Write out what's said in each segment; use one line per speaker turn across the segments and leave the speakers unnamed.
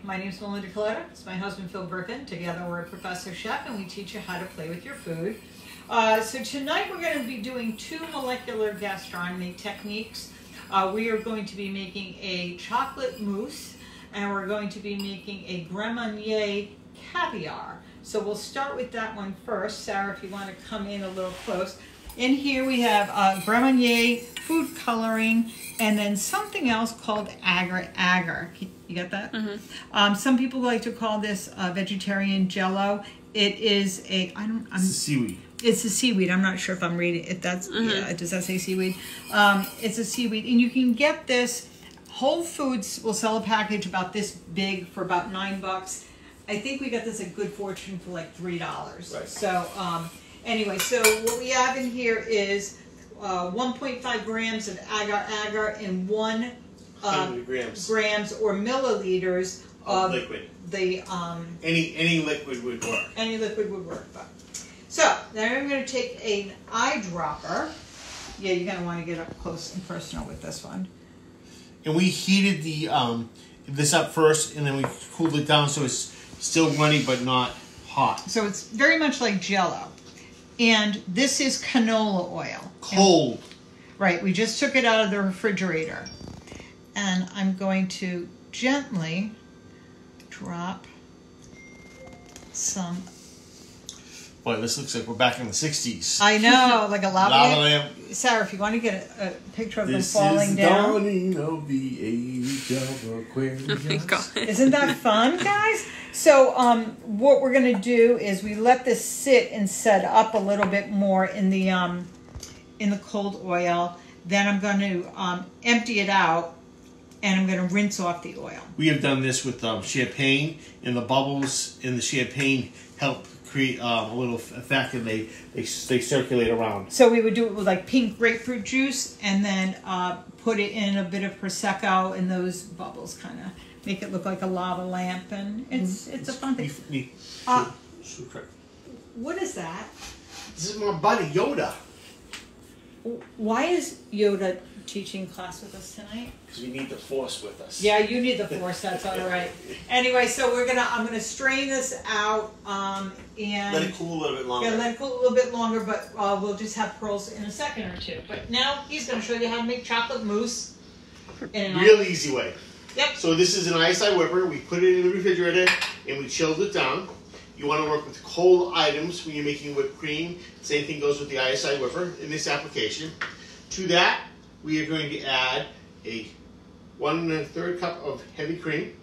My name is Melinda Coletta. It's my husband Phil Griffin. Together we're a professor chef and we teach you how to play with your food. So tonight we're going to be doing 2 molecular gastronomy techniques. We are going to be making a chocolate mousse and we're going to be making a crème marnier caviar. So we'll start with that one first. Sarah, if you want to come in a little close. In here we have crème marnier, food coloring, and then something else called agar-agar. You got that? Mm-hmm. Some people like to call this vegetarian jello. It is a,
it's a seaweed.
It's a seaweed. I'm not sure if I'm reading it. That's, yeah, does that say seaweed? It's a seaweed. And you can get this, Whole Foods will sell a package about this big for about $9. I think we got this at Good Fortune for like $3. Right. So anyway, so what we have in here is 1.5 grams of agar-agar and 1 grams or milliliters of
liquid.
The
any liquid would work.
Any liquid would work. But so now I'm going to take an eyedropper. Yeah, you're going to want to get up close and personal with this one.
And we heated the this up first, and then we cooled it down so it's still runny but not hot.
So it's very much like Jell-O. And this is canola oil.
Cold.
And, right, we just took it out of the refrigerator. And I'm going to gently drop some.
Boy, this looks like we're back in the 60s.
I know, like a lava
lamp.
Sarah, if you want to get a picture of them falling down.
This is dawning of the age of Aquarius.
Oh my God.
Isn't that fun, guys? So what we're going to do is we let this sit and set up a little bit more in the cold oil. Then I'm going to empty it out, and I'm going to rinse off the oil.
We have done this with champagne, and the bubbles in the champagne help create a little effect, and they circulate around.
So we would do it with like pink grapefruit juice, and then put it in a bit of Prosecco, and those bubbles kind of make it look like a lava lamp, and it's a fun thing. What is that?
This is my buddy Yoda.
Why is Yoda teaching class with us tonight?
Because we need the force with us.
Yeah, you need the force. That's all right. Anyway, so I'm gonna strain this out and
let it cool a little bit longer.
Yeah, let it cool a little bit longer, but we'll just have pearls in a second or two. But now he's gonna show you how to make chocolate mousse in an
real easy way.
Yep.
So this is an ISI whipper. We put it in the refrigerator and we chilled it down. You want to work with cold items when you're making whipped cream. Same thing goes with the ISI whipper in this application. To that, we are going to add a 1 1/3 cup of heavy cream.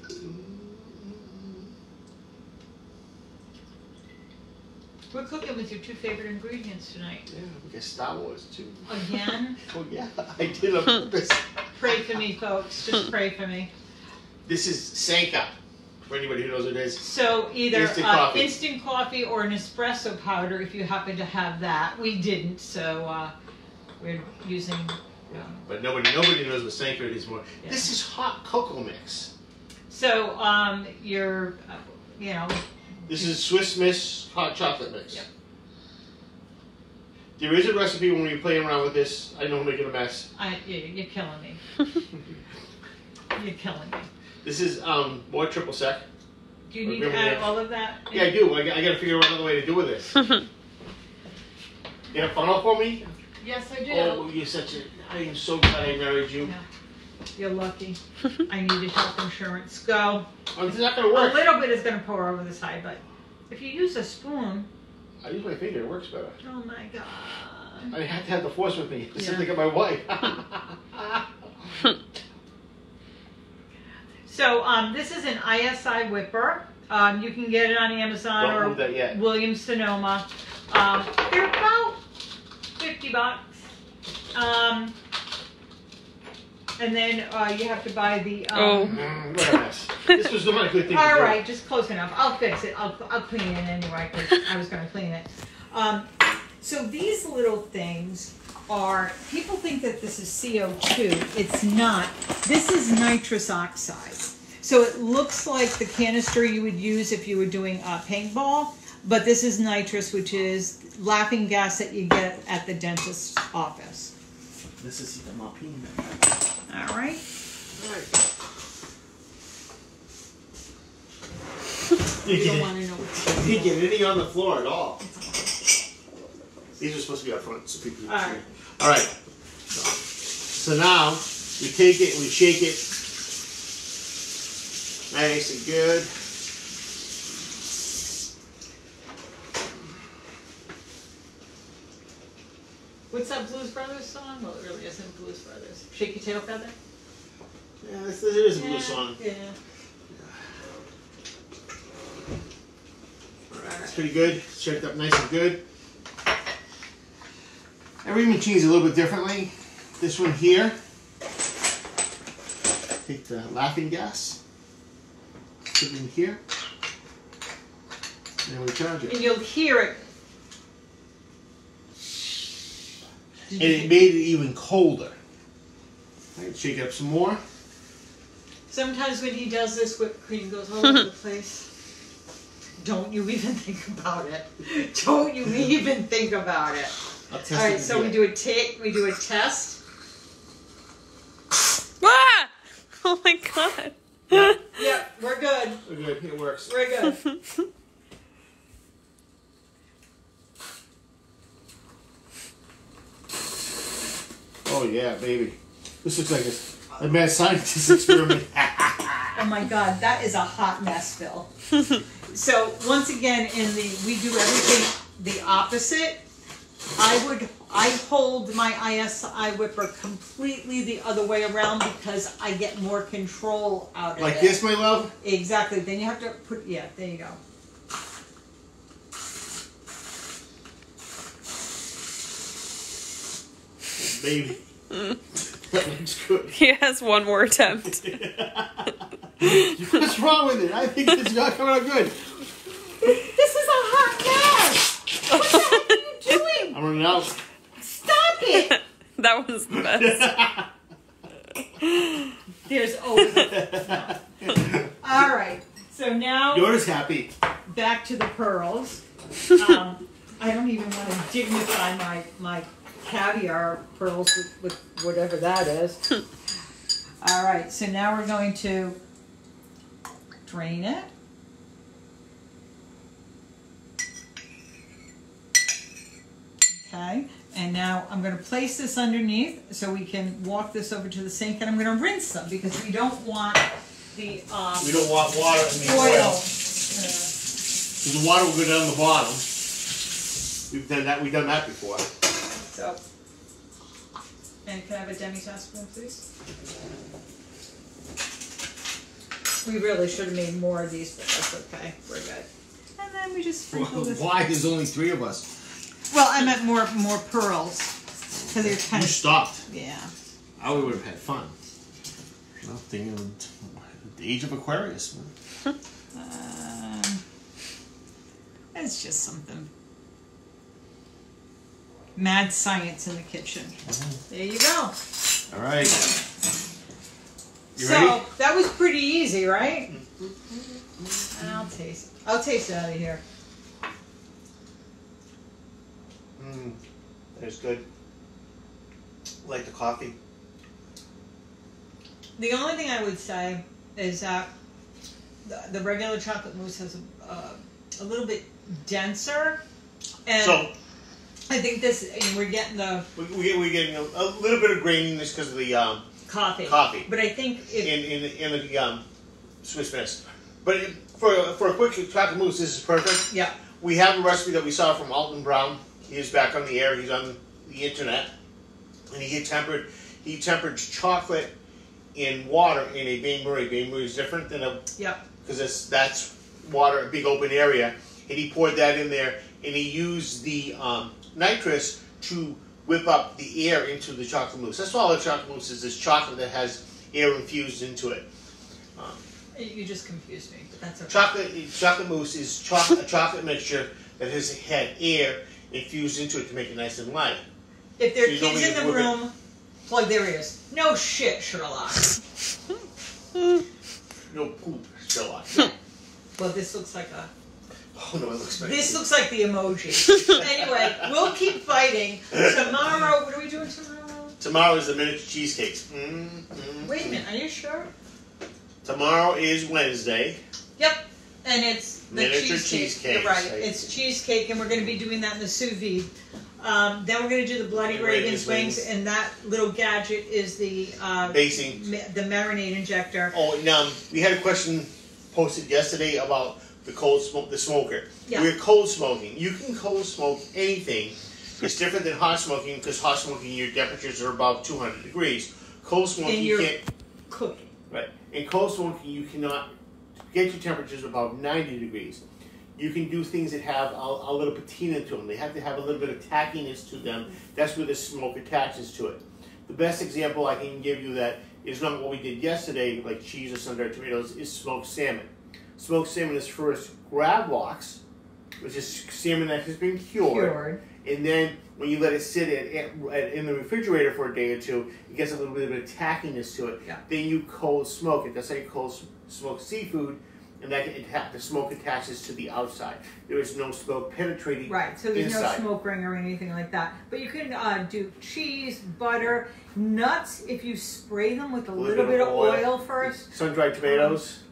We're cooking with your 2 favorite ingredients tonight.
Yeah, we got Star Wars too.
Again?
Oh yeah, I did on purpose.
Pray for me, folks. Just pray for me.
This is Sanka, for anybody who knows what it is.
So either
instant
coffee or an espresso powder if you happen to have that. We didn't, so we're using...
But nobody knows what Sanka is more. Yeah. This is hot cocoa mix.
So
This is Swiss Miss hot chocolate mix.
Yep.
There is a recipe when you're playing around with this. I know I'm making a mess.
You're killing me. You're killing me.
This is more triple sec.
Do you need to add all of that?
Yeah, I do. I got to figure out another way to do with this. You have funnel for me?
Yes, I do.
Oh, you're such a... I am so glad I married you.
Yeah. You're lucky. I needed health insurance. Go.
Oh, this is not going to work.
A little bit is going to pour over the side, but if you use a spoon...
I use my finger. It works better.
Oh, my God.
I have to have the force with me. Just think of my wife.
So this is an ISI whipper. You can get it on Amazon or Williams-Sonoma. They're about $50. And then you have to buy the...
what a mess. This was not a good thing to do.
All right, just close enough. I'll fix it. I'll clean it anyway, because I was going to clean it. So these little things are... People think that this is CO2. It's not. This is nitrous oxide. So it looks like the canister you would use if you were doing paintball, but this is nitrous, which is laughing gas that you get at the dentist's office.
This is the
All right. You don't want to know what's
You didn't get any on the floor at all. These are supposed to be up front so people can see. All right. So now we take it and we shake it nice and good.
What's that Blues Brothers song? Well, it really isn't Blues Brothers. Shake Your Tail Feather?
Yeah, this is a blues song.
Yeah.
Alright, it's pretty good. Shaked up nice and good. Every machine is a little bit differently. This one here, take the laughing gas, put it in here, and then we charge it.
And you'll hear it.
And it made it even colder. Right, shake it up some more.
Sometimes when he does this, whipped cream goes all over the place. Don't you even think about it. Don't you even think about it.
I'll test
all right,
it
so
again.
we do a test.
Ah! Oh my god.
Yeah, we're good.
We're good. It works.
We're good.
Oh yeah, baby. This looks like a mad scientist experiment.
Oh my God, that is a hot mess, Phil. So once again, we do everything the opposite. I hold my ISI whipper completely the other way around because I get more control out of it.
Like this, my love?
Exactly. Then you have to put, yeah, there you go.
Baby. That looks good.
He has one more attempt.
What's wrong with it? I think it's not coming out good.
This is a hot mess. What the heck are you doing?
I'm running out.
Stop it.
That was the best.
There's always no. All right. So now
Yours happy.
back to the pearls. I don't even want to dignify my caviar pearls with whatever that is. All right. So now we're going to drain it. Okay. And now I'm going to place this underneath so we can walk this over to the sink, and I'm going to rinse them because we don't want the
We don't want water in the
oil.
oil. The water will go down the bottom. We've done that. We've done that before.
So, and can I have a demi-tablespoon, please? We really should have made more of these, but that's okay. We're good. And then we just sprinkle this.
Why? There's only 3 of us.
Well, I meant more pearls because they're kind
You
of
stopped.
yeah.
I would have had fun. Well, thinking of the age of Aquarius.
It's just something. Mad science in the kitchen. There you go.
All right. You
So
ready?
that was pretty easy, right? And I'll taste it out of here.
That's good. Like the coffee.
The only thing I would say is that the regular chocolate mousse has a little bit denser, and
So
I think we're getting the
we're getting a little bit of graininess because of the
coffee.
But
I think
in the Swiss Miss. But for a quick chocolate mousse, this is perfect.
yeah.
We have a recipe that we saw from Alton Brown. He is back on the air. He's on the internet, and he tempered chocolate in water in a bain-marie. Bain-marie is different than because that's water, a big open area, and he poured that in there, and he used the nitrous to whip up the air into the chocolate mousse. That's all the chocolate mousse is chocolate that has air infused into it.
You just confused me, but that's okay.
Chocolate mousse is a chocolate mixture that has had air infused into it to make it nice and light.
If there are
So you don't
kids
need
in
to
the
whip it.
room, plug their ears. No shit, Sherlock.
No poop, Sherlock.
Well, this looks like a.
Oh no, it looks nice.
This looks like the emoji. Anyway, we'll keep fighting. Tomorrow, what are we doing tomorrow?
Tomorrow is the miniature cheesecakes.
Wait a minute, are you sure?
Tomorrow is Wednesday.
Yep. And it's the
Miniature
cheesecake.
cheesecake.
You're right. It's cheesecake, and we're going to be doing that in the sous vide. Then we're going to do the Bloody Ravens wings, and that little gadget is the
basing,
the marinade injector.
Oh, now we had a question posted yesterday about the cold smoke, the smoker.
Yeah.
We're cold smoking. You can cold smoke anything. It's different than hot smoking because hot smoking your temperatures are above 200 degrees. Cold smoking you can't.
Cooking.
Right. In cold smoking you cannot get your temperatures above 90 degrees. You can do things that have a little patina to them. They have to have a little bit of tackiness to them. That's where the smoke attaches to it. The best example I can give you that is not what we did yesterday, like cheese or sun-dried tomatoes, is smoked salmon. Smoked salmon is first grab lox, which is salmon that has been cured. And then when you let it sit in the refrigerator for a day or two, it gets a little bit of tackiness to it.
Yeah.
Then you cold smoke it. That's how you cold smoke seafood. And that the smoke attaches to the outside. There is no smoke penetrating
Right, so there's
inside.
no smoke ring or anything like that. But you can do cheese, butter, nuts if you spray them with a little bit of oil first.
Sun-dried tomatoes.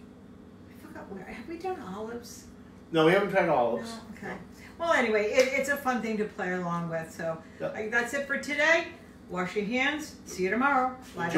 I forgot where. Have we done olives?
No, we haven't tried olives.
No? Okay. Well, anyway, it's a fun thing to play along with. So
Yep.
that's it for today. Wash your hands. See you tomorrow. Bye.